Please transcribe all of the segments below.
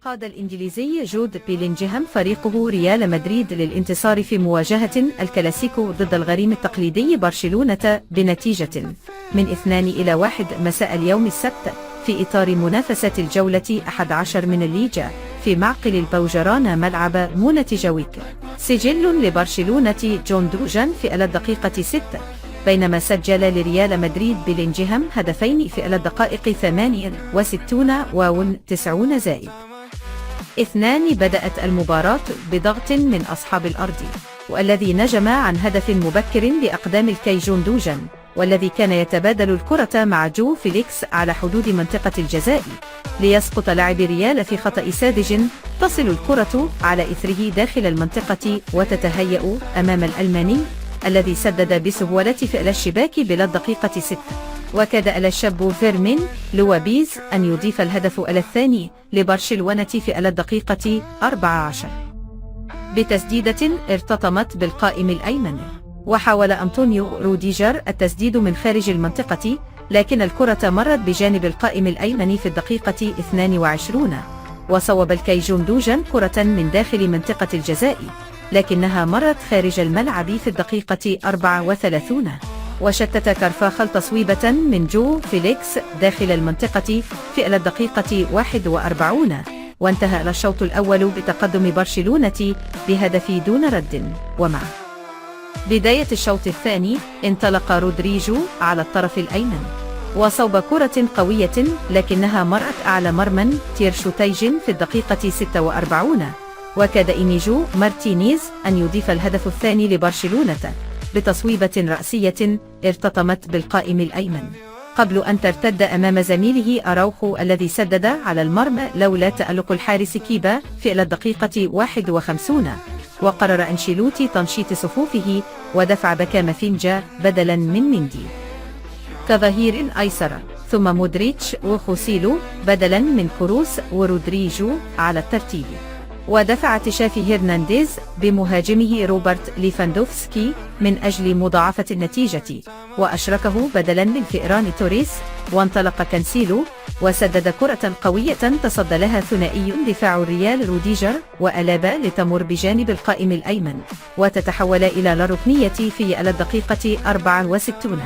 قاد الإنجليزي جود بيلينجهام فريقه ريال مدريد للانتصار في مواجهة الكلاسيكو ضد الغريم التقليدي برشلونة بنتيجة من 2-1 مساء اليوم السبت في إطار منافسة الجولة 11 من الليجا في معقل البوجران ملعب مونتجويك. سجل لبرشلونة جون دوجان في الدقيقة 6، بينما سجل لريال مدريد بيلينجهام هدفين في الدقائق 68 و90 زائد 2. بدأت المباراة بضغط من أصحاب الأرض، والذي نجم عن هدف مبكر بأقدام الكي جون دوجان، والذي كان يتبادل الكرة مع جو فيليكس على حدود منطقة الجزاء ليسقط لاعب ريال في خطأ ساذج. تصل الكرة على إثره داخل المنطقة وتتهيأ أمام الألماني الذي سدد بسهولة في الشباك بلا الدقيقة 6، وكاد الشاب فيرمين لوبيز أن يضيف الهدف الثاني لبرشلونة في الدقيقة 14 بتسديدة ارتطمت بالقائم الأيمن، وحاول أنطونيو روديجر التسديد من خارج المنطقة، لكن الكرة مرت بجانب القائم الأيمن في الدقيقة 22، وصوب الكي جون دوجان كرة من داخل منطقة الجزاء، لكنها مرت خارج الملعب في الدقيقة 34، وشتت كارفاخال تصويبة من جو فيليكس داخل المنطقة في الدقيقة 41، وانتهى الشوط الأول بتقدم برشلونة بهدف دون رد. ومع بداية الشوط الثاني انطلق رودريجو على الطرف الأيمن وصوب كرة قوية، لكنها مرت أعلى مرمى تيرشوتيجن في الدقيقة 46، وكاد إنيجو مارتينيز أن يضيف الهدف الثاني لبرشلونة بتصويبة رأسية ارتطمت بالقائم الأيمن قبل أن ترتد أمام زميله أراوخو الذي سدد على المرمى لولا تألق الحارس كيبا في الدقيقة 51، وقرر أنشيلوتي تنشيط صفوفه ودفع بكامافينجا بدلا من مندي كظهير أيسر، ثم مودريتش وخوسيلو بدلا من كروس ورودريجو على الترتيب، ودفع تشافي هيرنانديز بمهاجمه روبرت ليفاندوفسكي من أجل مضاعفة النتيجة، وأشركه بدلا من فئران توريس، وانطلق كانسيلو وسدد كرة قوية تصدى لها ثنائي دفاع الريال روديجر وألابا لتمر بجانب القائم الأيمن وتتحول إلى الركنية في الدقيقة 64،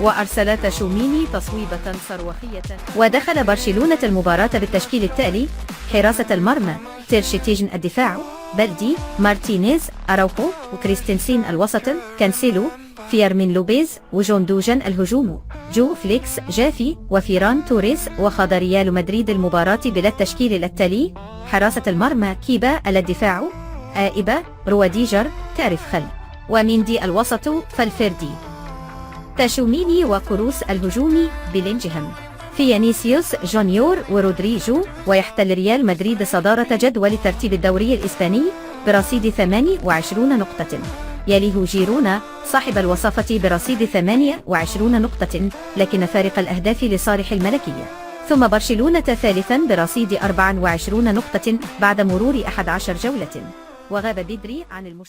وأرسل تشوميني تصويبة صاروخية. ودخل برشلونة المباراة بالتشكيل التالي: حراسة المرمى تيرشتيجن، الدفاع بلدي، مارتينيز، أراوخو وكريستنسين، الوسط كانسيلو، فيرمين لوبيز وجون دوجان، الهجوم جو فليكس، جافي وفيران توريس. وخاض ريال مدريد المباراة بلا التشكيل التالي: حراسة المرمى كيبا، الدفاع آئبة، رواديجر، كارفخال وميندي، الوسط فالفيردي، تشوميني وكروس، الهجوم بيلينجهام، فيانيسيوس جونيور ورودريجو. ويحتل ريال مدريد صدارة جدول ترتيب الدوري الإسباني برصيد 28 نقطة، يليه جيرونا صاحب الوصافة برصيد 28 نقطة، لكن فارق الأهداف لصالح الملكية، ثم برشلونة ثالثا برصيد 24 نقطة بعد مرور 11 جولة. وغاب بدري عن